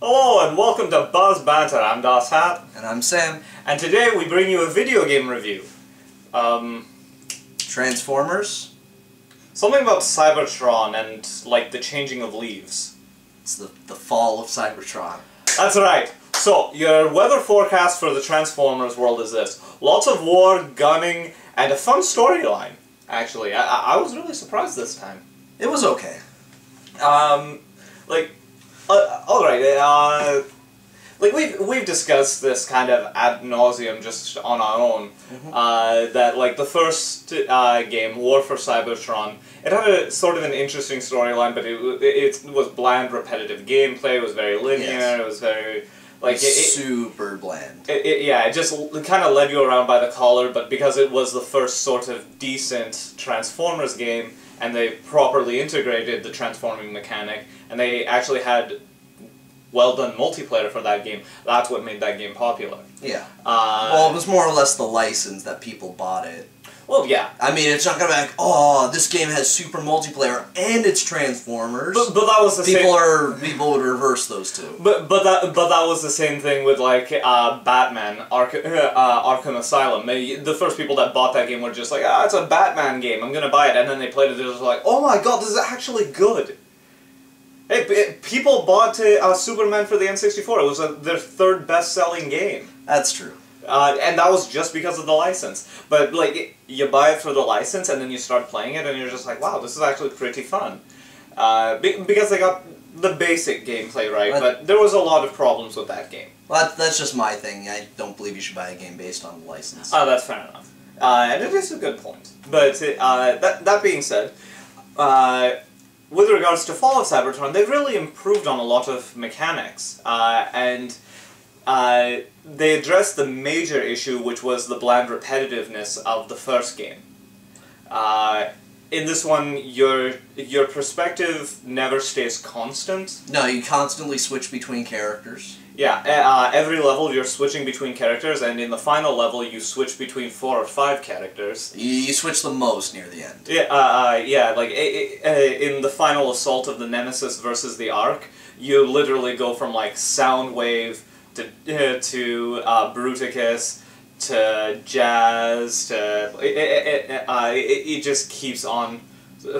Hello and welcome to Buzz Banter. I'm Das Hat. And I'm Sam. And today we bring you a video game review. Transformers? Something about Cybertron and, like, the changing of leaves. It's the fall of Cybertron. That's right. So, your weather forecast for the Transformers world is this. Lots of war, gunning, and a fun storyline. Actually, I was really surprised this time. It was okay. Alright, like we've discussed this kind of ad nauseum just on our own, that like the first game, War for Cybertron, it had a sort of an interesting storyline, but it was bland, repetitive gameplay, it was very linear, yes. It was very... like super bland. It just kind of led you around by the collar, but because it was the first sort of decent Transformers game, and they properly integrated the transforming mechanic, and they actually had well-done multiplayer for that game, that's what made that game popular. Yeah. Well, it was more or less the license that people bought it. Well, yeah. I mean, it's not gonna be like, oh, this game has super multiplayer and it's Transformers. But that was the same... People would reverse those two. But that was the same thing with like Batman, Arkham Asylum. The first people that bought that game were just like, it's a Batman game, I'm gonna buy it, and then they played it, they were just like, oh my god, this is actually good. Hey, people bought Superman for the N64. It was their third best-selling game. That's true. And that was just because of the license. But, like, you buy it for the license, and then you start playing it, and you're just like, wow, this is actually pretty fun. Because they got the basic gameplay right, but there was a lot of problems with that game. Well, that's just my thing. I don't believe you should buy a game based on the license. Oh, that's fair enough. And it is a good point. But, that being said, with regards to Fall of Cybertron, they've really improved on a lot of mechanics, and they addressed the major issue, which was the bland repetitiveness of the first game. In this one, your perspective never stays constant. No, you constantly switch between characters. Yeah, every level you're switching between characters, and in the final level you switch between 4 or 5 characters. You switch the most near the end. Yeah, like in the final assault of the Nemesis versus the Ark, you literally go from like Soundwave to Bruticus to Jazz to it just keeps on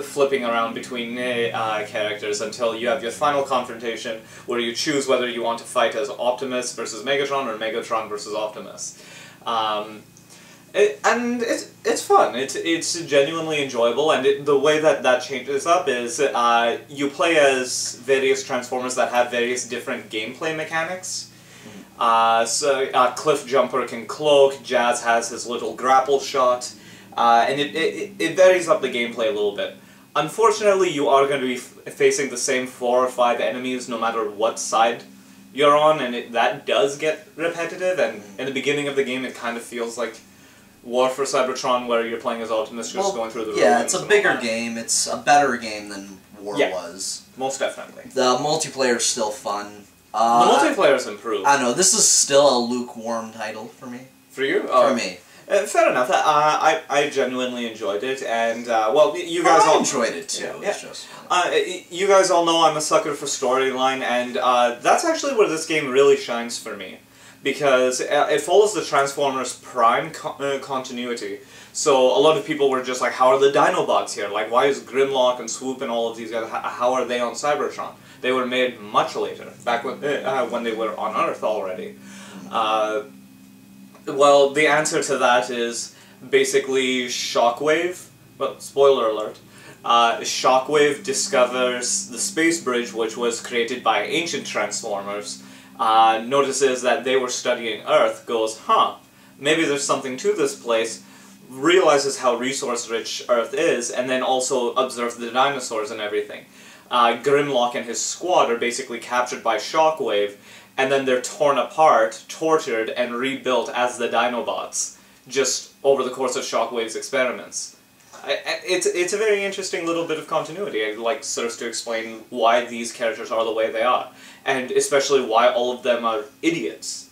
flipping around between characters until you have your final confrontation where you choose whether you want to fight as Optimus versus Megatron or Megatron versus Optimus. And it's fun. It's genuinely enjoyable, and the way that changes up is you play as various Transformers that have various different gameplay mechanics. Cliff Jumper can cloak, Jazz has his little grapple shot, and it varies up the gameplay a little bit. Unfortunately, you are going to be facing the same 4 or 5 enemies no matter what side you're on, and that does get repetitive, and in the beginning of the game it kind of feels like War for Cybertron, where you're playing as Optimus just going through the ruins. Yeah, it's a bigger game, it's a better game than War was. Most definitely. The multiplayer's still fun. The multiplayer's improved. I know, this is still a lukewarm title for me. For you? For me. Fair enough. I genuinely enjoyed it, and well, you guys all enjoyed it too. Yeah. It's just you guys all know I'm a sucker for storyline, and that's actually where this game really shines for me, because it follows the Transformers Prime continuity. So a lot of people were just like, how are the Dinobots here? Like, why is Grimlock and Swoop and all of these guys, how are they on Cybertron? They were made much later, back when they were on Earth already. Well, the answer to that is basically Shockwave. Well, spoiler alert. Shockwave discovers the space bridge, which was created by ancient Transformers, notices that they were studying Earth, goes, maybe there's something to this place, realizes how resource-rich Earth is, and then also observes the dinosaurs and everything. Grimlock and his squad are basically captured by Shockwave, and then they're torn apart, tortured, and rebuilt as the Dinobots, just over the course of Shockwave's experiments. It's a very interesting little bit of continuity. It like serves to explain why these characters are the way they are, and especially why all of them are idiots.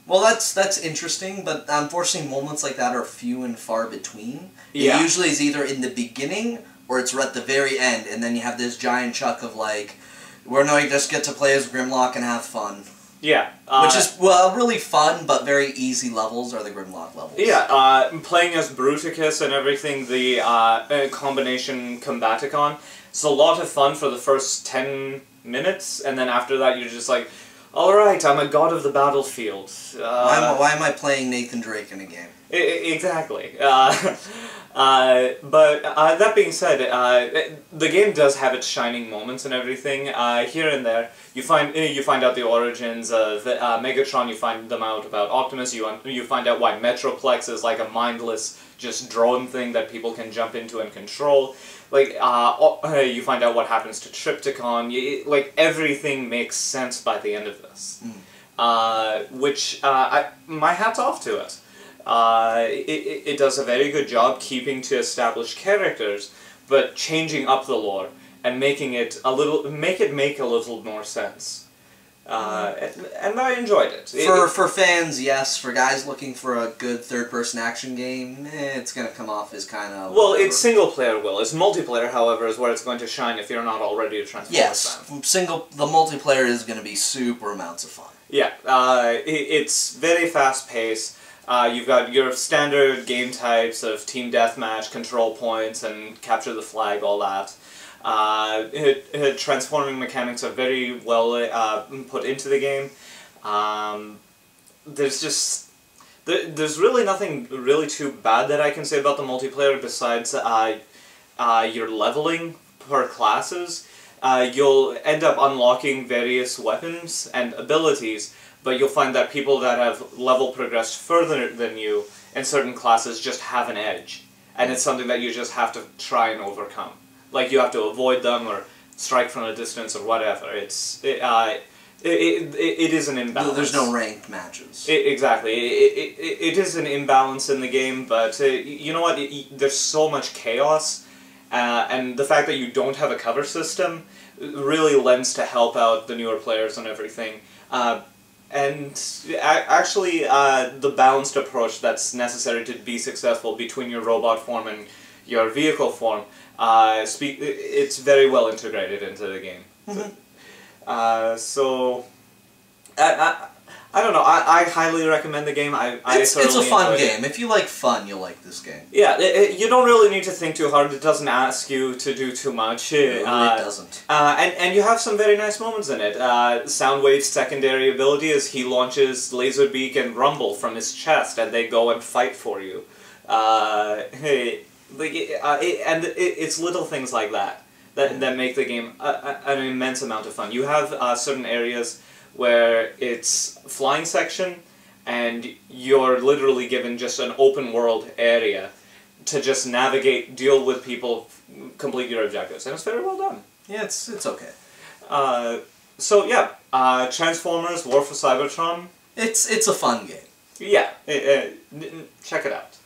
Well, that's interesting, but unfortunately moments like that are few and far between. Yeah. It usually is either in the beginning or it's at the very end, and then you have this giant chunk of like Where no, you just get to play as Grimlock and have fun. Yeah. Which is, well, really fun, but very easy levels are the Grimlock levels. Yeah, playing as Bruticus and everything, the combination Combaticon, it's a lot of fun for the first 10 minutes, and then after that you're just like, alright, I'm a god of the battlefield. Why am I playing Nathan Drake in a game? Exactly. But that being said, the game does have its shining moments and everything. Here and there, you find out the origins of Megatron. You find them out about Optimus. You find out why Metroplex is like a mindless, just drone thing that people can jump into and control. Like you find out what happens to Trypticon. Like everything makes sense by the end of this, which my hat's off to it. It does a very good job keeping to established characters, but changing up the lore and making it make a little more sense. And I enjoyed it. For fans, yes. For guys looking for a good third-person action game, it's gonna come off as kind of... Well, it's single-player, Will. It's multiplayer, however, is where it's going to shine if you're not already a Transformers fan. Yes, the multiplayer is gonna be super amounts of fun. Yeah, it's very fast-paced. You've got your standard game types of team deathmatch, control points, and capture the flag, all that. Transforming mechanics are very well put into the game. There's really nothing really too bad that I can say about the multiplayer besides your leveling per classes. You'll end up unlocking various weapons and abilities, but you'll find that people that have level progressed further than you in certain classes just have an edge. And it's something that you just have to try and overcome. Like, you have to avoid them or strike from a distance or whatever. It is an imbalance. There's no ranked matches. Exactly. It is an imbalance in the game, but you know what? There's so much chaos, and the fact that you don't have a cover system really lends to help out the newer players and everything. And actually, the balanced approach that's necessary to be successful between your robot form and your vehicle form, it's very well integrated into the game. Mm-hmm. So, I don't know. I highly recommend the game. It's a fun game. If you like fun, you'll like this game. Yeah, you don't really need to think too hard. It doesn't ask you to do too much. It doesn't. And you have some very nice moments in it. Soundwave's secondary ability is he launches Laserbeak and Rumble from his chest, and they go and fight for you. It's little things like that make the game an immense amount of fun. You have certain areas where it's flying section, and you're literally given just an open world area to just navigate, deal with people, complete your objectives, and it's very well done. Yeah, it's okay. So yeah, Transformers: War for Cybertron. It's a fun game. Yeah, check it out.